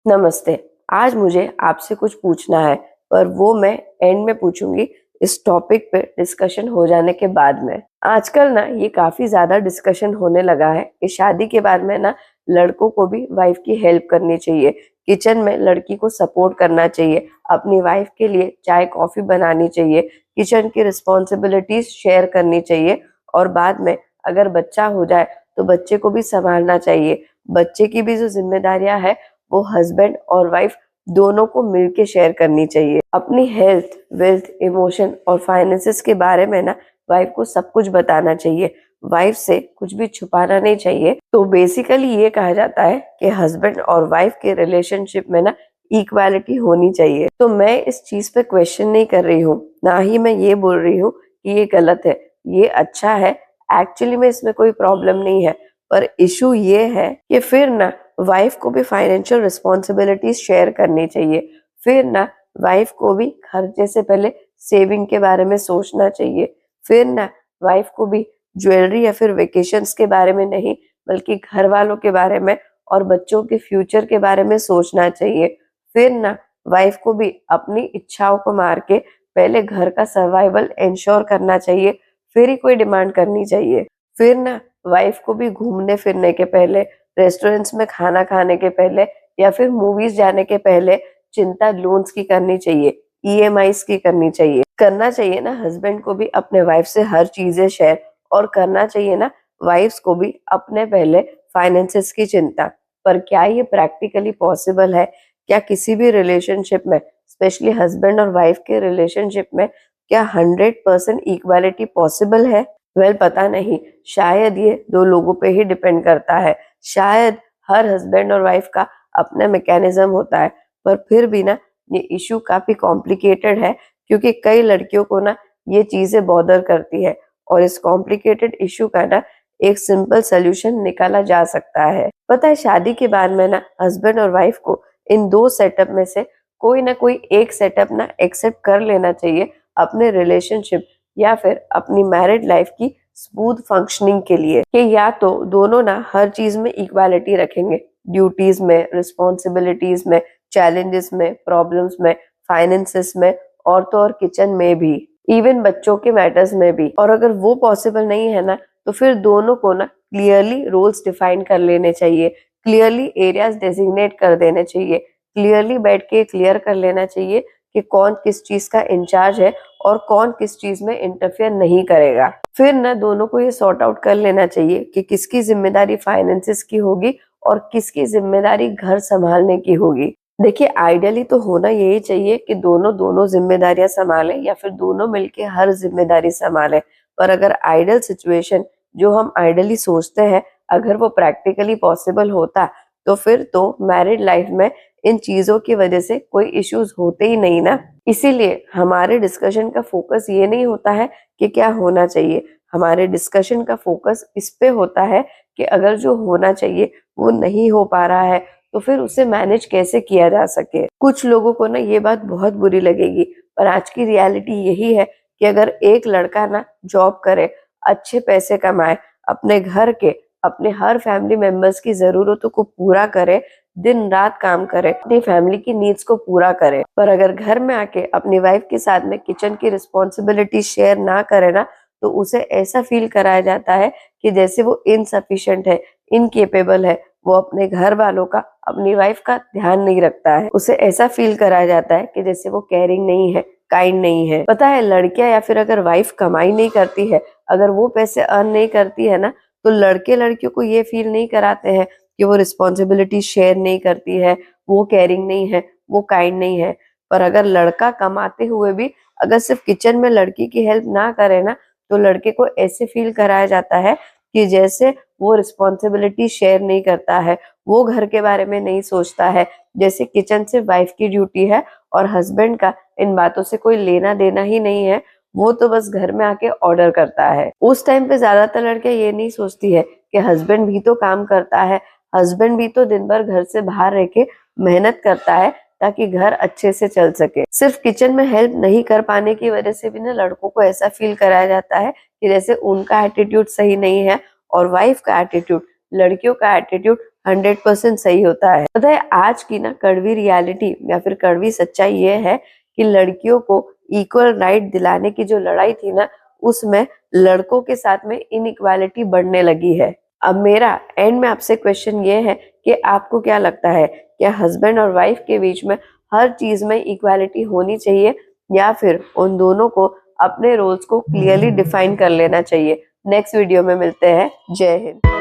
नमस्ते। आज मुझे आपसे कुछ पूछना है, पर वो मैं एंड में पूछूंगी इस टॉपिक पे डिस्कशन हो जाने के बाद में। आजकल ना ये काफी ज्यादा डिस्कशन होने लगा है कि शादी के बाद में ना लड़कों को भी वाइफ की हेल्प करनी चाहिए, किचन में लड़की को सपोर्ट करना चाहिए, अपनी वाइफ के लिए चाय कॉफी बनानी चाहिए, किचन की रिस्पॉन्सिबिलिटीज शेयर करनी चाहिए और बाद में अगर बच्चा हो जाए तो बच्चे को भी संभालना चाहिए। बच्चे की भी जो जिम्मेदारियां है वो हस्बैंड और वाइफ दोनों को मिलके शेयर करनी चाहिए। अपनी हेल्थ, वेल्थ, इमोशन और फाइनेंसेस के बारे में ना वाइफ को सब कुछ बताना चाहिए। वाइफ से कुछ भी छुपाना नहीं चाहिए। तो बेसिकली ये कहा जाता है कि हस्बैंड और वाइफ के रिलेशनशिप में ना इक्वालिटी होनी चाहिए। तो मैं इस चीज पे क्वेश्चन नहीं कर रही हूँ, ना ही मैं ये बोल रही हूँ कि ये गलत है, ये अच्छा है। एक्चुअली में इसमें कोई प्रॉब्लम नहीं है, पर इशू ये है कि फिर ना वाइफ को भी फाइनेंशियल रिस्पॉन्सिबिलिटीज शेयर करनी चाहिए। फिर ना वाइफ को भी खर्चे से पहले सेविंग के बारे में सोचना चाहिए। फिर ना वाइफ को भी ज्वेलरी या फिर वेकेशंस के बारे में नहीं, बल्कि घर वालों के बारे में और बच्चों के फ्यूचर के बारे में सोचना चाहिए। फिर ना वाइफ को भी अपनी इच्छाओं को मार के पहले घर का सर्वाइवल इंश्योर करना चाहिए, फिर ही कोई डिमांड करनी चाहिए। फिर ना वाइफ को भी घूमने फिरने के पहले, रेस्टोरेंट्स में खाना खाने के पहले या फिर मूवीज जाने के पहले चिंता लोन्स की करनी चाहिए, ईएमआईज की करनी चाहिए। करना चाहिए ना हस्बैंड को भी अपने वाइफ से हर चीजें शेयर, और करना चाहिए ना वाइफ्स को भी अपने पहले फाइनेंसेस की चिंता। पर क्या ये प्रैक्टिकली पॉसिबल है? क्या किसी भी रिलेशनशिप में, स्पेशली हस्बैंड और वाइफ के रिलेशनशिप में, क्या 100% इक्वालिटी पॉसिबल है? पता नहीं, शायद ये दो लोगों पे ही डिपेंड करता है। शायद हर हस्बैंड और वाइफ का अपना मैकेनिज्म होता है, पर फिर भी ना ये इशू काफी कॉम्प्लिकेटेड है, क्योंकि कई लड़कियों को ना ये चीजें बॉदर करती है और इस कॉम्प्लिकेटेड इशू का ना एक सिंपल सोल्यूशन निकाला जा सकता है। पता है, शादी के बाद में ना हस्बैंड और वाइफ को इन दो सेटअप में से कोई ना कोई एक सेटअप ना एक्सेप्ट कर लेना चाहिए अपने रिलेशनशिप या फिर अपनी मैरिड लाइफ की स्मूथ फंक्शनिंग के लिए। कि या तो दोनों ना हर चीज में इक्वालिटी रखेंगे, ड्यूटीज में, रिस्पॉन्सिबिलिटीज में, चैलेंजेस में, प्रॉब्लम्स में, फाइनेंसेस में, और तो और किचन में भी, इवन बच्चों के मैटर्स में भी। और अगर वो पॉसिबल नहीं है ना, तो फिर दोनों को ना क्लियरली रोल्स डिफाइन कर लेने चाहिए, क्लियरली एरियाज डेजिग्नेट कर देने चाहिए, क्लियरली बैठ के क्लियर कर लेना चाहिए कि कौन किस चीज का इंचार्ज है और कौन किस चीज में इंटरफेयर नहीं करेगा। फिर ना दोनों को ये सॉर्ट आउट कर लेना चाहिए कि किसकी जिम्मेदारी फाइनेंसेस की होगी और किसकी जिम्मेदारी घर संभालने की होगी। देखिए, आइडियली तो होना यही चाहिए कि दोनों दोनों जिम्मेदारियां संभालें या फिर दोनों मिलके हर जिम्मेदारी संभालें। पर अगर आइडियल सिचुएशन जो हम आइडियली सोचते हैं, अगर वो प्रैक्टिकली पॉसिबल होता, तो फिर तो मैरिड लाइफ में इन चीजों की वजह से कोई इश्यूज होते ही नहीं ना। इसीलिए हमारे डिस्कशन का फोकस ये नहीं होता है कि क्या होना चाहिए, हमारे डिस्कशन का फोकस इस पे होता है कि अगर जो होना चाहिए वो नहीं हो पा रहा है, तो फिर उसे मैनेज कैसे किया जा सके। कुछ लोगों को ना ये बात बहुत बुरी लगेगी, पर आज की रियलिटी यही है कि अगर एक लड़का ना जॉब करे, अच्छे पैसे कमाए, अपने घर के, अपने हर फैमिली मेंबर्स की जरूरतों को पूरा करे, दिन रात काम करे, अपनी फैमिली की नीड्स को पूरा करे, पर अगर घर में आके अपनी वाइफ के साथ में किचन की रिस्पॉन्सिबिलिटी शेयर ना करे ना, तो उसे ऐसा फील कराया जाता है कि जैसे वो इनसफिशिएंट है, इनकेपेबल है, वो अपने घर वालों का, अपनी वाइफ का ध्यान नहीं रखता है। उसे ऐसा फील कराया जाता है कि जैसे वो केयरिंग नहीं है, काइंड नहीं है। पता है, लड़कियां या फिर अगर वाइफ कमाई नहीं करती है, अगर वो पैसे अर्न नहीं करती है ना, तो लड़के लड़कियों को ये फील नहीं कराते हैं कि वो रिस्पॉन्सिबिलिटी शेयर नहीं करती है, वो केयरिंग नहीं है, वो काइंड नहीं है। पर अगर लड़का कमाते हुए भी अगर सिर्फ किचन में लड़की की हेल्प ना करे ना, तो लड़के को ऐसे फील कराया जाता है कि जैसे वो रिस्पॉन्सिबिलिटी शेयर नहीं करता है, वो घर के बारे में नहीं सोचता है, जैसे किचन सिर्फ वाइफ की ड्यूटी है और हस्बैंड का इन बातों से कोई लेना देना ही नहीं है, वो तो बस घर में आके ऑर्डर करता है। उस टाइम पे ज्यादातर लड़कियां ये नहीं सोचती है कि हस्बैंड भी तो काम करता है, हस्बैंड भी तो दिन भर घर से बाहर रह के मेहनत करता है ताकि घर अच्छे से चल सके। सिर्फ किचन में हेल्प नहीं कर पाने की वजह से भी ना लड़कों को ऐसा फील कराया जाता है कि जैसे उनका एटीट्यूड सही नहीं है और वाइफ का एटीट्यूड, लड़कियों का एटीट्यूड 100% सही होता है। पता है आज की ना कड़वी रियलिटी या फिर कड़वी सच्चाई ये है कि लड़कियों को इक्वल राइट दिलाने की जो लड़ाई थी ना, उसमें लड़कों के साथ में इनइक्वालिटी बढ़ने लगी है। अब मेरा एंड में आपसे क्वेश्चन ये है कि आपको क्या लगता है, क्या हस्बैंड और वाइफ के बीच में हर चीज में इक्वालिटी होनी चाहिए या फिर उन दोनों को अपने रोल्स को क्लियरली डिफाइन कर लेना चाहिए? नेक्स्ट वीडियो में मिलते हैं। जय हिंद।